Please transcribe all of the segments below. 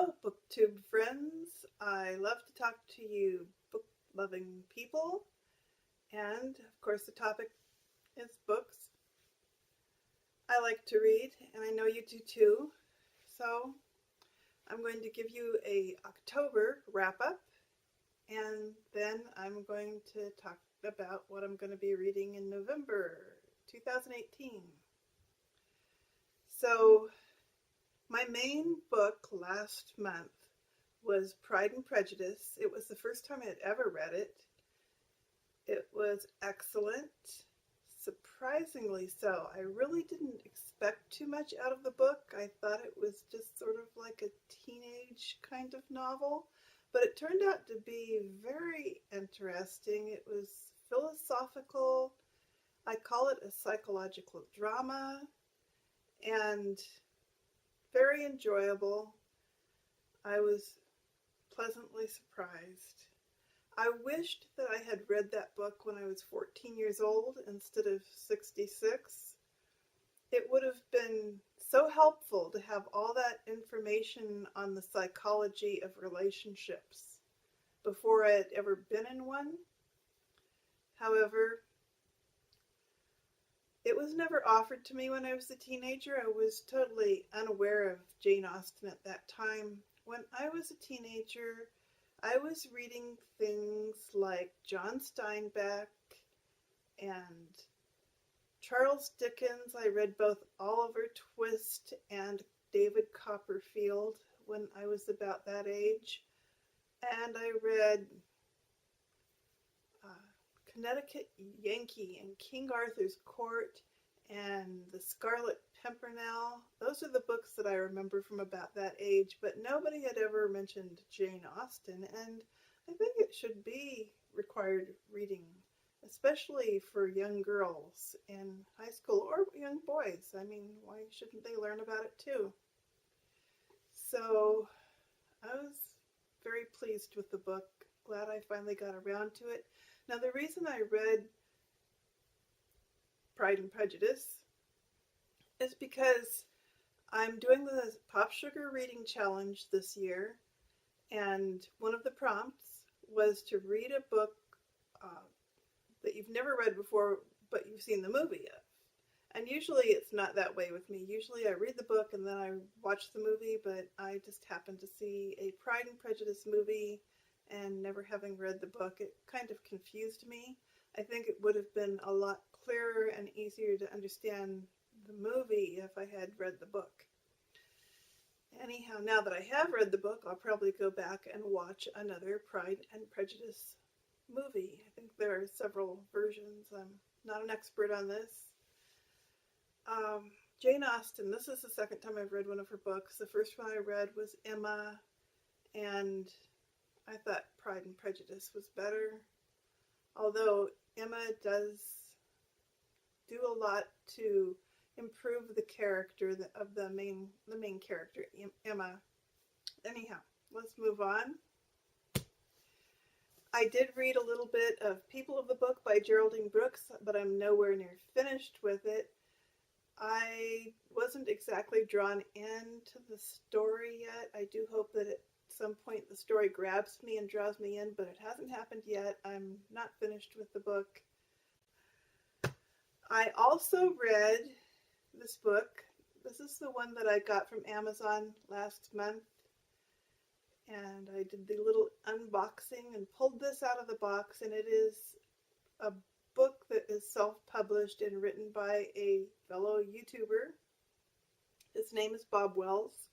Hello, Booktube friends. I love to talk to you book-loving people. And, of course, the topic is books. I like to read, and I know you do too. So, I'm going to give you a October wrap-up, and then I'm going to talk about what I'm going to be reading in November 2018. So, my main book last month was Pride and Prejudice. It was the first time I had ever read it. It was excellent, surprisingly so. I really didn't expect too much out of the book. I thought it was just sort of like a teenage kind of novel, but it turned out to be very interesting. It was philosophical. I call it a psychological drama, and very enjoyable. I was pleasantly surprised. I wished that I had read that book when I was 14 years old instead of 66. It would have been so helpful to have all that information on the psychology of relationships before I had ever been in one. However, it was never offered to me when I was a teenager. I was totally unaware of Jane Austen at that time. When I was a teenager, I was reading things like John Steinbeck and Charles Dickens. I read both Oliver Twist and David Copperfield when I was about that age. And I read Connecticut Yankee and King Arthur's Court and The Scarlet Pimpernel. Those are the books that I remember from about that age, but nobody had ever mentioned Jane Austen, and I think it should be required reading, especially for young girls in high school or young boys. I mean, why shouldn't they learn about it too? So I was very pleased with the book. Glad I finally got around to it. Now, the reason I read Pride and Prejudice is because I'm doing the Pop Sugar Reading Challenge this year, and one of the prompts was to read a book that you've never read before, but you've seen the movie of. And usually it's not that way with me. Usually I read the book and then I watch the movie, but I just happened to see a Pride and Prejudice movie, and never having read the book, it kind of confused me. I think it would have been a lot clearer and easier to understand the movie if I had read the book. Anyhow, now that I have read the book, I'll probably go back and watch another Pride and Prejudice movie. I think there are several versions. I'm not an expert on this. Jane Austen, this is the second time I've read one of her books. The first one I read was Emma, and I thought Pride and Prejudice was better, although Emma does do a lot to improve the character of the main character, Emma. Anyhow, let's move on. I did read a little bit of People of the Book by Geraldine Brooks, but I'm nowhere near finished with it. I wasn't exactly drawn into the story yet. I do hope that at some point the story grabs me and draws me in, but it hasn't happened yet. I'm not finished with the book. I also read this book. This is the one that I got from Amazon last month, and I did the little unboxing and pulled this out of the box, and it is a book that is self-published and written by a fellow YouTuber. His name is Bob Wells.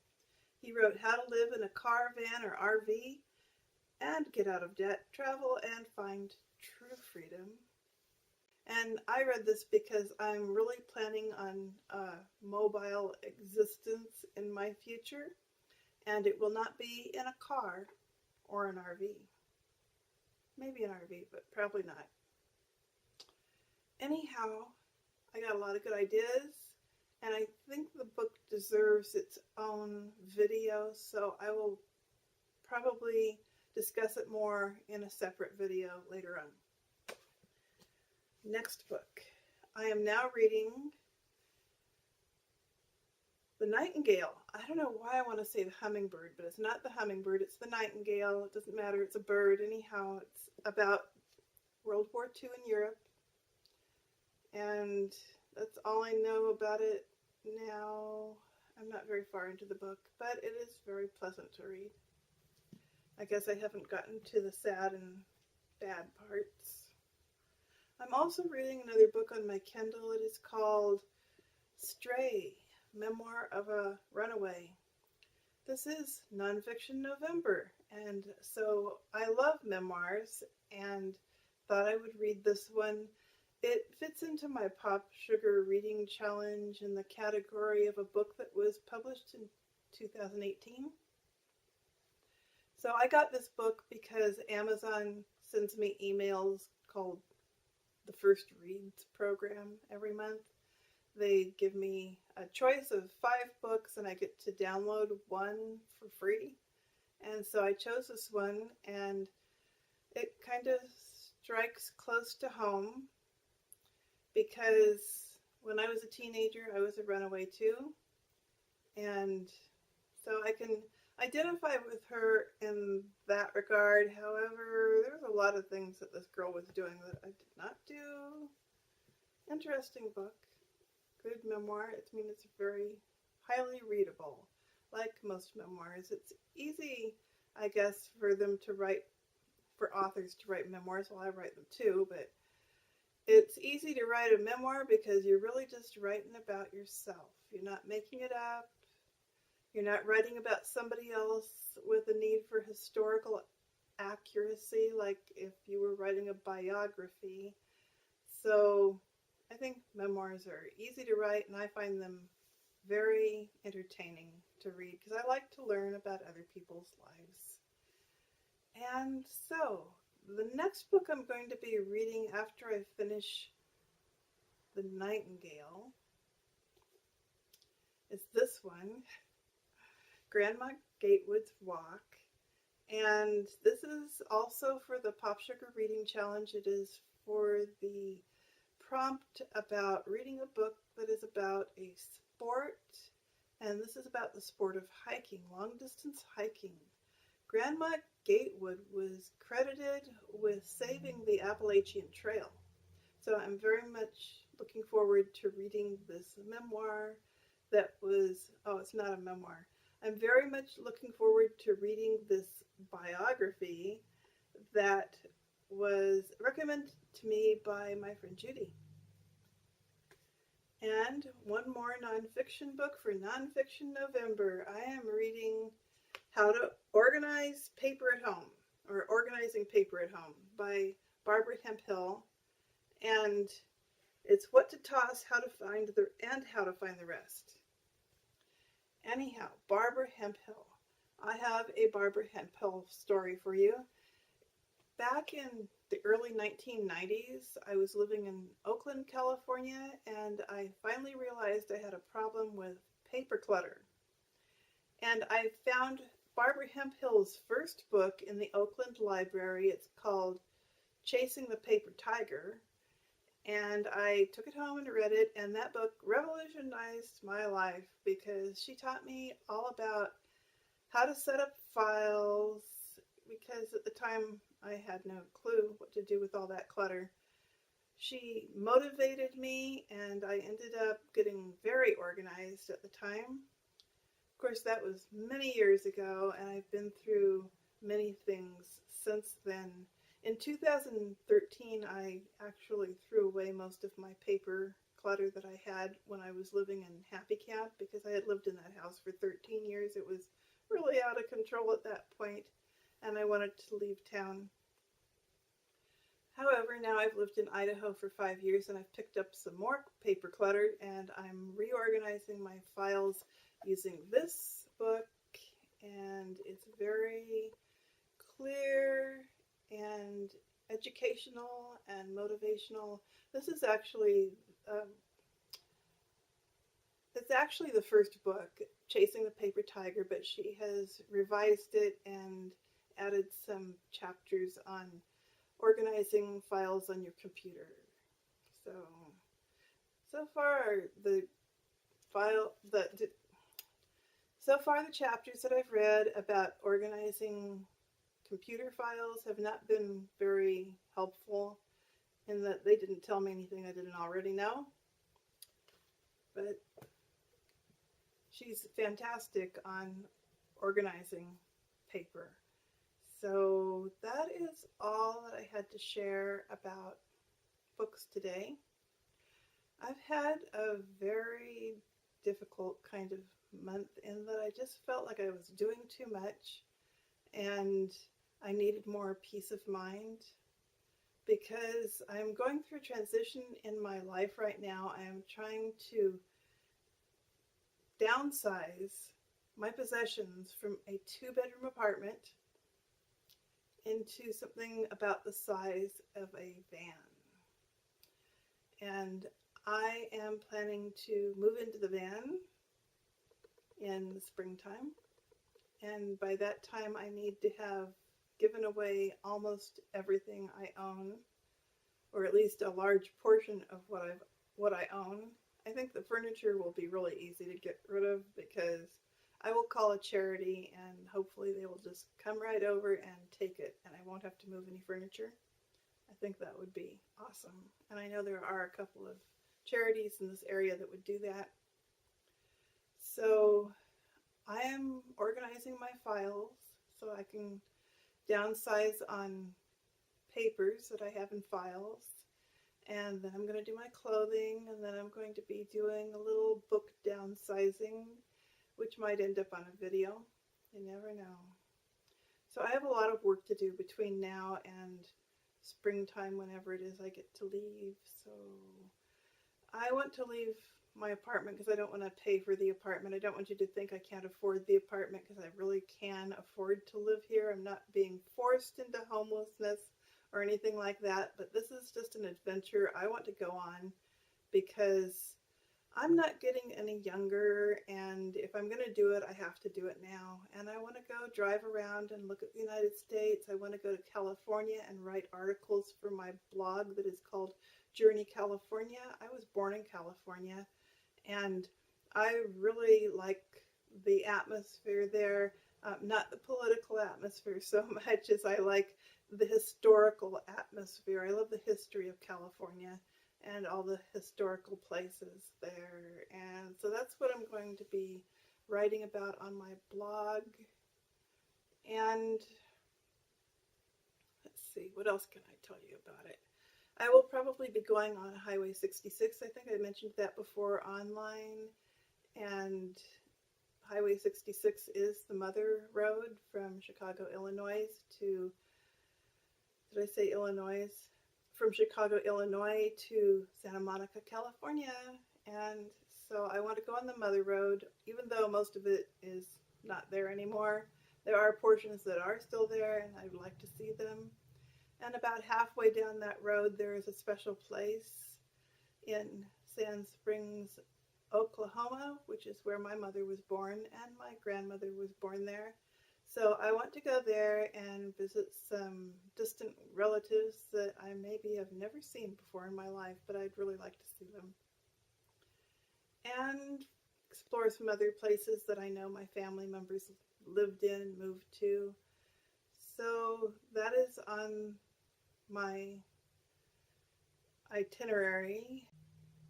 He wrote How to Live in a Car, Van, or RV, and Get Out of Debt, Travel, and Find True Freedom. And I read this because I'm really planning on a mobile existence in my future, and it will not be in a car or an RV. Maybe an RV, but probably not. Anyhow, I got a lot of good ideas, and I think the book deserves its own video, so I will probably discuss it more in a separate video later on. Next book. I am now reading The nightingale. I don't know why I want to say the hummingbird, but it's not the hummingbird, it's the nightingale. It doesn't matter, it's a bird. Anyhow, it's about World War II in Europe. And that's all I know about it now. I'm not very far into the book, but it is very pleasant to read. I guess I haven't gotten to the sad and bad parts. I'm also reading another book on my Kindle. It is called Stray, Memoir of a Runaway. This is Nonfiction November, and so I love memoirs and thought I would read this one. It fits into my Pop Sugar Reading Challenge in the category of a book that was published in 2018. So I got this book because Amazon sends me emails called the First Reads program every month. They give me a choice of 5 books and I get to download one for free. And so I chose this one, and it kind of strikes close to home because when I was a teenager, I was a runaway too. And so I can identify with her in that regard. However, there's a lot of things that this girl was doing that I did not do. Interesting book. Good memoir. It's very highly readable. Like most memoirs, it's easy, I guess, for authors to write memoirs. Well, I write them too, but it's easy to write a memoir because you're really just writing about yourself. You're not making it up. You're not writing about somebody else with a need for historical accuracy, like if you were writing a biography. So I think memoirs are easy to write, and I find them very entertaining to read because I like to learn about other people's lives. And so the next book I'm going to be reading after I finish The Nightingale is this one, Grandma Gatewood's Walk. And this is also for the Pop Sugar Reading Challenge. It is for the prompt about reading a book that is about a sport, and this is about the sport of hiking, long distance hiking. Grandma Gatewood was credited with saving the Appalachian Trail. So I'm very much looking forward to reading this memoir that was, it's not a memoir. I'm very much looking forward to reading this biography that was recommended to me by my friend Judy. And one more nonfiction book for Nonfiction November. I am reading How to Organize Paper at Home, or Organizing Paper at Home, by Barbara Hemphill. And it's what to toss, how to find the rest. Anyhow, Barbara Hemphill. I have a Barbara Hemphill story for you. Back in the early 1990s, I was living in Oakland, California, and I finally realized I had a problem with paper clutter. And I found Barbara Hemphill's first book in the Oakland Library. It's called Chasing the Paper Tiger. And I took it home and read it, and that book revolutionized my life because she taught me all about how to set up files, because at the time I had no clue what to do with all that clutter. She motivated me, and I ended up getting very organized at the time. Of course, that was many years ago, and I've been through many things since then. In 2013, I actually threw away most of my paper clutter that I had when I was living in Happy Camp, because I had lived in that house for 13 years. It was really out of control at that point, and I wanted to leave town. However, now I've lived in Idaho for 5 years, and I've picked up some more paper clutter, and I'm reorganizing my files using this book, and it's very clear and educational and motivational. This is actually it's actually the first book, Chasing the Paper Tiger, but she has revised it and added some chapters on organizing files on your computer. So far the So far, the chapters that I've read about organizing computer files have not been very helpful in that they didn't tell me anything I didn't already know. But she's fantastic on organizing paper. So that is all that I had to share about books today. I've had a very difficult kind of month in that I just felt like I was doing too much and I needed more peace of mind because I'm going through transition in my life right now. I am trying to downsize my possessions from a 2-bedroom apartment into something about the size of a van. And I am planning to move into the van in the springtime. And by that time, I need to have given away almost everything I own, or at least a large portion of what I own. I think the furniture will be really easy to get rid of because I will call a charity and hopefully they will just come right over and take it and I won't have to move any furniture. I think that would be awesome. And I know there are a couple of charities in this area that would do that. So I am organizing my files so I can downsize on papers that I have in files. And then I'm going to do my clothing, and then I'm going to be doing a little book downsizing, which might end up on a video. You never know. So I have a lot of work to do between now and springtime, whenever it is I get to leave. So I want to leave my apartment because I don't want to pay for the apartment. I don't want you to think I can't afford the apartment because I really can afford to live here. I'm not being forced into homelessness or anything like that, but this is just an adventure I want to go on because I'm not getting any younger, and if I'm going to do it, I have to do it now. And I want to go drive around and look at the United States. I want to go to California and write articles for my blog that is called Journey California. I was born in California, and I really like the atmosphere there. Not the political atmosphere so much as I like the historical atmosphere. I love the history of California and all the historical places there. And so that's what I'm going to be writing about on my blog. And let's see, what else can I tell you about it? I will probably be going on Highway 66. I think I mentioned that before online. And Highway 66 is the mother road from Chicago, Illinois to, did I say Illinois? From Chicago, Illinois to Santa Monica, California. And so I want to go on the mother road, even though most of it is not there anymore. There are portions that are still there and I would like to see them. And about halfway down that road, there is a special place in Sand Springs, Oklahoma, which is where my mother was born and my grandmother was born there. So I want to go there and visit some distant relatives that I maybe have never seen before in my life, but I'd really like to see them. And explore some other places that I know my family members lived in and moved to. So that is on my itinerary.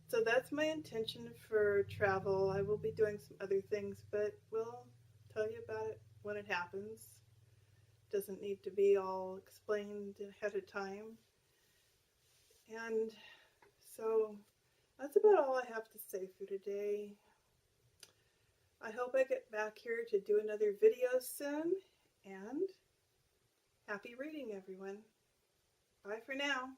So that's my intention for travel. I will be doing some other things, but we'll tell you about it when it happens. Doesn't need to be all explained ahead of time. And so that's about all I have to say for today. I hope I get back here to do another video soon, and happy reading, everyone. Bye for now.